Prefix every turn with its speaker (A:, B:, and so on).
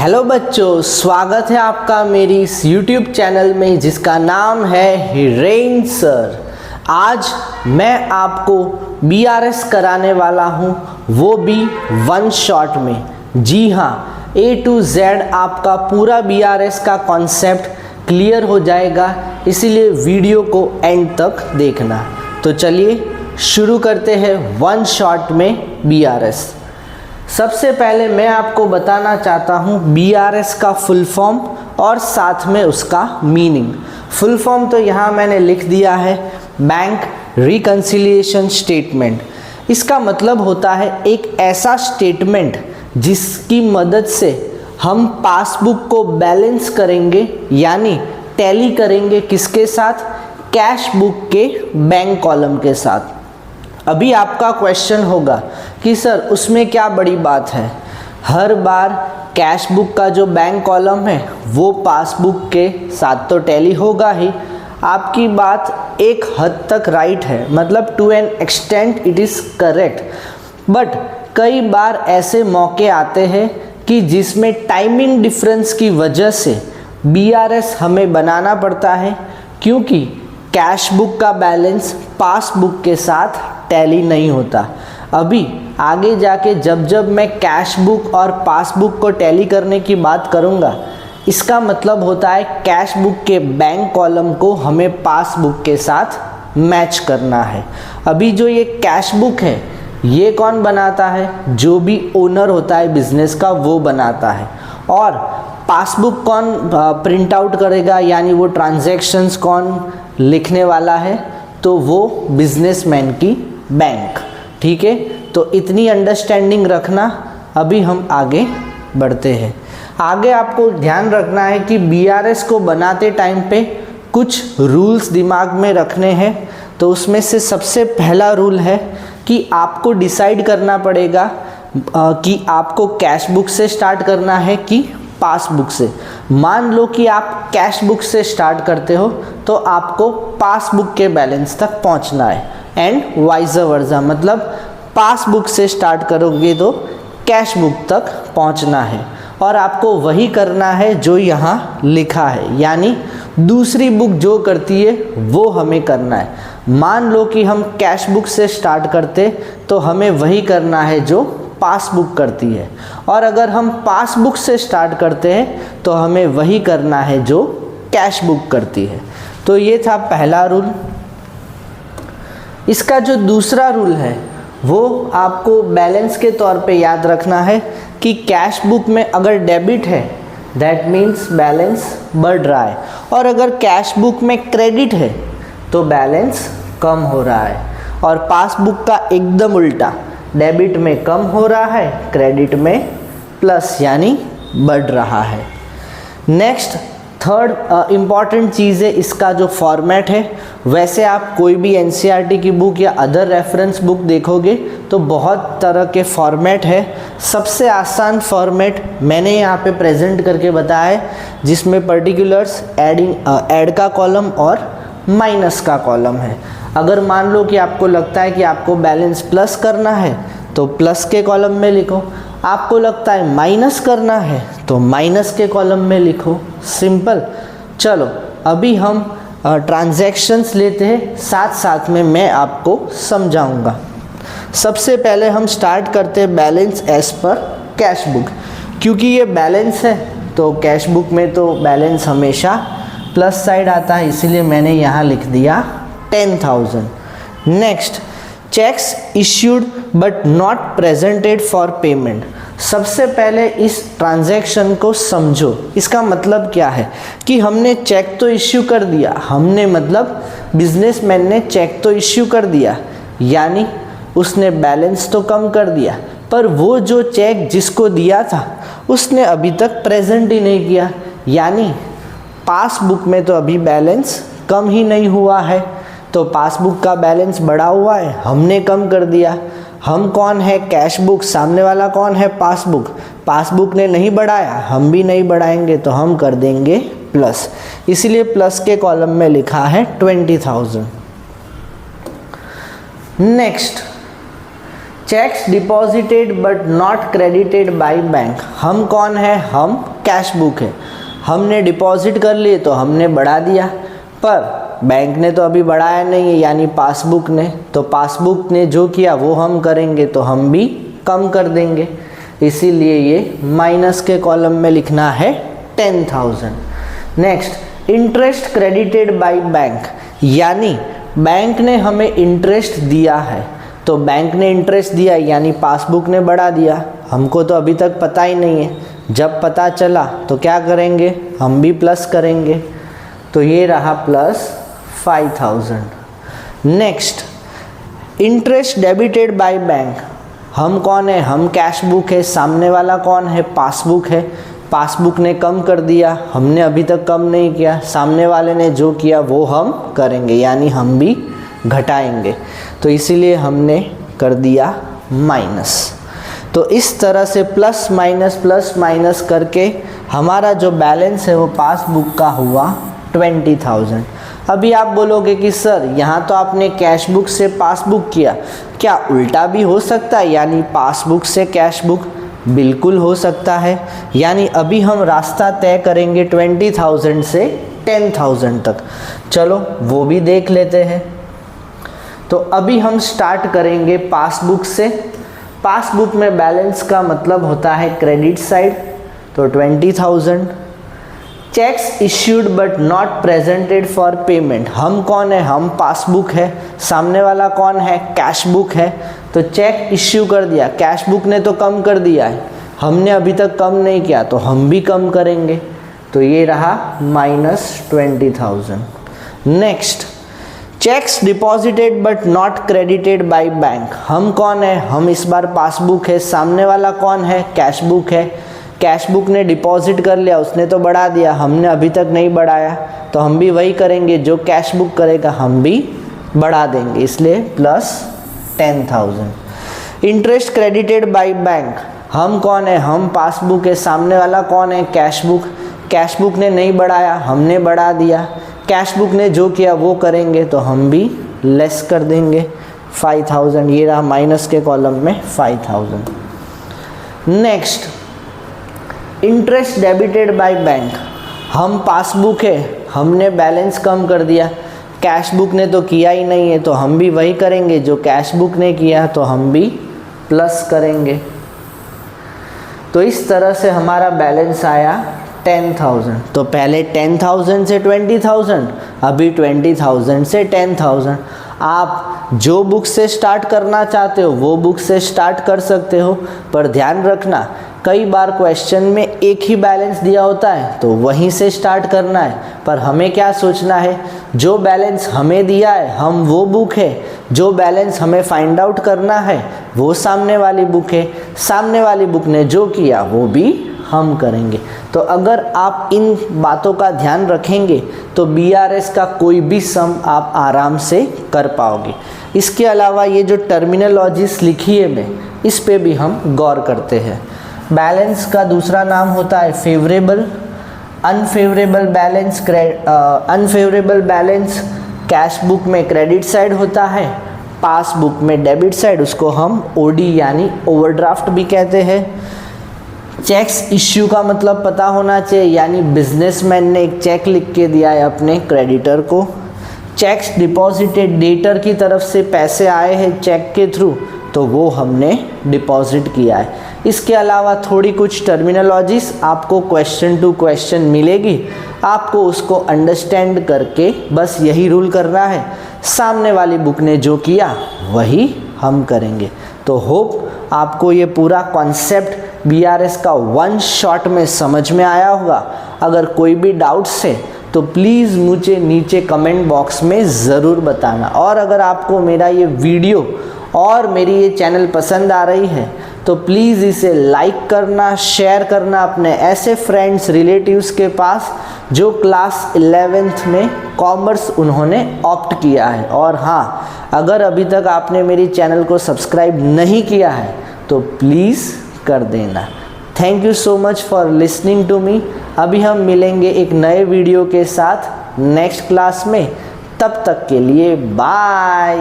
A: Hello बच्चों, स्वागत है आपका मेरी इस YouTube चैनल में जिसका नाम है हिरेन सर। आज मैं आपको BRS कराने वाला हूँ, वो भी वन शॉट में। जी हाँ, A to Z आपका पूरा BRS का कॉन्सेप्ट क्लियर हो जाएगा, इसीलिए वीडियो को एंड तक देखना। तो चलिए शुरू करते हैं वन शॉट में BRS। सबसे पहले मैं आपको बताना चाहता हूँ BRS का फुल फॉर्म और साथ में उसका मीनिंग। फुल फॉर्म तो यहाँ मैंने लिख दिया है, बैंक रिकन्सिलिएशन स्टेटमेंट। इसका मतलब होता है एक ऐसा स्टेटमेंट जिसकी मदद से हम पासबुक को बैलेंस करेंगे, यानी टैली करेंगे किसके साथ? कैश बुक के बैंक कॉलम के साथ। अभी आपका क्वेश्चन होगा कि सर उसमें क्या बड़ी बात है, हर बार कैश बुक का जो बैंक कॉलम है वो पासबुक के साथ तो टैली होगा ही। आपकी बात एक हद तक राइट है, मतलब to an extent it is correct. But कई बार ऐसे मौके आते हैं कि जिसमें टाइमिंग डिफरेंस की वजह से BRS हमें बनाना पड़ता है, क्योंकि कैश बुक का बैलेंस पासबुक के साथ टैली नहीं होता। अभी आगे जाके जब मैं कैश बुक और पासबुक को टैली करने की बात करूँगा, इसका मतलब होता है कैश बुक के बैंक कॉलम को हमें पासबुक के साथ मैच करना है। अभी जो ये कैश बुक है ये कौन बनाता है? जो भी ओनर होता है बिजनेस का वो बनाता है। और पासबुक कौन प्रिंट आउट करेगा, यानी वो ट्रांजैक्शंस कौन लिखने वाला है? तो वो बिजनेसमैन की बैंक। ठीक है, तो इतनी अंडरस्टैंडिंग रखना। अभी हम आगे बढ़ते हैं। आगे आपको ध्यान रखना है कि BRS को बनाते टाइम पे कुछ रूल्स दिमाग में रखने हैं। तो उसमें से सबसे पहला रूल है कि आपको डिसाइड करना पड़ेगा कि आपको कैश बुक से स्टार्ट करना है कि पासबुक से। मान लो कि आप कैश बुक से स्टार्ट करते हो तो आपको पासबुक के बैलेंस तक पहुंचना है, एंड वाइस वर्सा, मतलब पासबुक से स्टार्ट करोगे तो कैश बुक तक पहुंचना है। और आपको वही करना है जो यहाँ लिखा है, यानी दूसरी बुक जो करती है वो हमें करना है। मान लो कि हम कैश बुक से स्टार्ट करते तो हमें वही करना है जो पासबुक करती है, और अगर हम पासबुक से स्टार्ट करते हैं तो हमें वही करना है जो कैश बुक करती है। तो ये था पहला रूल। इसका जो दूसरा रूल है वो आपको बैलेंस के तौर पे याद रखना है कि कैश बुक में अगर डेबिट है दैट मीन्स बैलेंस बढ़ रहा है, और अगर कैश बुक में क्रेडिट है तो बैलेंस कम हो रहा है। और पासबुक का एकदम उल्टा, डेबिट में कम हो रहा है, क्रेडिट में प्लस यानी बढ़ रहा है। नेक्स्ट थर्ड इम्पॉर्टेंट चीज़ है इसका जो फॉर्मेट है। वैसे आप कोई भी NCERT की बुक या अदर रेफरेंस बुक देखोगे तो बहुत तरह के फॉर्मेट है। सबसे आसान फॉर्मेट मैंने यहाँ पे प्रेजेंट करके बताया है, जिसमें पर्टिकुलर्स ऐड का कॉलम और माइनस का कॉलम है। अगर मान लो कि आपको लगता है कि आपको बैलेंस प्लस करना है तो प्लस के कॉलम में लिखो, आपको लगता है माइनस करना है तो माइनस के कॉलम में लिखो। सिंपल। चलो अभी हम ट्रांजैक्शंस लेते हैं, साथ साथ में मैं आपको समझाऊंगा। सबसे पहले हम स्टार्ट करते हैं बैलेंस एज पर कैश बुक। क्योंकि ये बैलेंस है तो कैश बुक में तो बैलेंस हमेशा प्लस साइड आता है, इसीलिए मैंने यहाँ लिख दिया 10,000। Next, checks issued but not presented for payment. सबसे पहले इस ट्रांजैक्शन को समझो। इसका मतलब क्या है कि हमने चेक तो इश्यू कर दिया, हमने मतलब बिजनेसमैन ने चेक तो इश्यू कर दिया, यानी उसने बैलेंस तो कम कर दिया, पर वो जो चेक जिसको दिया था उसने अभी तक प्रेजेंट ही नहीं किया, यानी पासबुक में तो अभी बैलेंस कम ही नहीं हुआ है। तो पासबुक का बैलेंस बढ़ा हुआ है, हमने कम कर दिया। हम कौन है? Cash book. सामने वाला कौन है? पासबुक। पासबुक ने नहीं बढ़ाया, हम भी नहीं बढ़ाएंगे, तो हम कर देंगे प्लस। इसलिए प्लस के कॉलम में लिखा है 20,000। Next, checks deposited but not credited by bank. हम कौन है? हम कैश बुक है। हमने डिपॉजिट कर लिए तो हमने बढ़ा दिया, पर बैंक ने तो अभी बढ़ाया नहीं है, यानी पासबुक ने। तो पासबुक ने जो किया वो हम करेंगे, तो हम भी कम कर देंगे, इसीलिए ये माइनस के कॉलम में लिखना है 10,000। Next, interest credited by bank, यानी बैंक ने हमें इंटरेस्ट दिया है, तो बैंक ने इंटरेस्ट दिया यानी पासबुक ने बढ़ा दिया। हमको तो अभी तक पता ही नहीं है, जब पता चला तो क्या करेंगे, हम भी प्लस करेंगे, तो ये रहा plus 5,000। Next, interest debited by bank, हम कौन है, हम कैश बुक है, सामने वाला कौन है, पासबुक है। पासबुक ने कम कर दिया, हमने अभी तक कम नहीं किया, सामने वाले ने जो किया वो हम करेंगे, यानी हम भी घटाएंगे, तो इसीलिए हमने कर दिया माइनस। तो इस तरह से प्लस माइनस करके हमारा जो बैलेंस है वो पासबुक का हुआ 20,000। अभी आप बोलोगे कि सर यहाँ तो आपने कैश बुक से पासबुक किया, क्या उल्टा भी हो सकता है, यानी पासबुक से कैश बुक? बिल्कुल हो सकता है। यानी अभी हम रास्ता तय करेंगे 20,000 से 10,000 तक। चलो वो भी देख लेते हैं। तो अभी हम स्टार्ट करेंगे पासबुक से। पासबुक में बैलेंस का मतलब होता है क्रेडिट साइड, तो 20,000। Checks issued but not presented for payment, हम कौन है, हम पासबुक है, सामने वाला कौन है, कैश बुक है। तो चेक इश्यू कर दिया, कैश बुक ने तो कम कर दिया है, हमने अभी तक कम नहीं किया, तो हम भी कम करेंगे, तो ये रहा -20,000। Next, checks deposited but not credited by bank, हम कौन है, हम इस बार पासबुक है, सामने वाला कौन है, कैश बुक है। कैश बुक ने डिपॉजिट कर लिया, उसने तो बढ़ा दिया, हमने अभी तक नहीं बढ़ाया, तो हम भी वही करेंगे, जो कैश बुक करेगा हम भी बढ़ा देंगे, इसलिए +10,000। इंटरेस्ट क्रेडिटेड बाय बैंक, हम कौन है, हम पासबुक है, सामने वाला कौन है, कैश बुक। कैश बुक ने नहीं बढ़ाया, हमने बढ़ा दिया, कैश बुक ने जो किया वो करेंगे, तो हम भी लेस कर देंगे 5,000, ये रहा माइनस के कॉलम में 5,000। Next, interest debited by bank, हम पासबुक है, हमने बैलेंस कम कर दिया, कैश बुक ने तो किया ही नहीं है, तो हम भी वही करेंगे, जो कैश बुक ने किया, तो हम भी प्लस करेंगे। तो इस तरह से हमारा बैलेंस आया 10,000। तो पहले 10,000 से 20,000, अभी 20,000 से 10,000। आप जो बुक से स्टार्ट करना चाहते हो वो बुक से स्टार्ट कर सकते हो, पर ध्यान रखना कई बार क्वेश्चन में एक ही बैलेंस दिया होता है, तो वहीं से स्टार्ट करना है। पर हमें क्या सोचना है, जो बैलेंस हमें दिया है हम वो बुक है, जो बैलेंस हमें फाइंड आउट करना है वो सामने वाली बुक है, सामने वाली बुक ने जो किया वो भी हम करेंगे। तो अगर आप इन बातों का ध्यान रखेंगे तो BRS का कोई भी सम आप आराम से कर पाओगे। इसके अलावा ये जो टर्मिनोलॉजीज लिखी है मैं, इस पे भी हम गौर करते हैं। बैलेंस का दूसरा नाम होता है favourable, unfavourable balance. Unfavourable balance cash book में क्रेडिट साइड होता है, पासबुक में डेबिट साइड, उसको हम OD यानी ओवरड्राफ्ट भी कहते हैं। चेक्स इश्यू का मतलब पता होना चाहिए, यानी बिजनेसमैन ने एक चेक लिख के दिया है अपने क्रेडिटर को। चेक्स डिपॉजिटेड, डेटर की तरफ से पैसे आए हैं चेक के थ्रू, तो वो हमने डिपॉजिट किया है। इसके अलावा थोड़ी कुछ टर्मिनोलॉजीज आपको क्वेश्चन टू क्वेश्चन मिलेगी, आपको उसको अंडरस्टैंड करके बस यही रूल करना है, सामने वाली बुक ने जो किया वही हम करेंगे। तो होप आपको ये पूरा कॉन्सेप्ट BRS का वन शॉट में समझ में आया होगा। अगर कोई भी डाउट्स है तो प्लीज़ मुझे नीचे कमेंट बॉक्स में ज़रूर बताना। और अगर आपको मेरा ये वीडियो और मेरी ये चैनल पसंद आ रही है तो प्लीज़ इसे लाइक करना, शेयर करना अपने ऐसे फ्रेंड्स रिलेटिव्स के पास जो क्लास 11th में कॉमर्स उन्होंने ऑप्ट किया है। और हाँ, अगर अभी तक आपने मेरी चैनल को सब्सक्राइब नहीं किया है तो प्लीज़ कर देना। Thank you so much for listening to me. अभी हम मिलेंगे एक नए वीडियो के साथ नेक्स्ट क्लास में, तब तक के लिए बाय।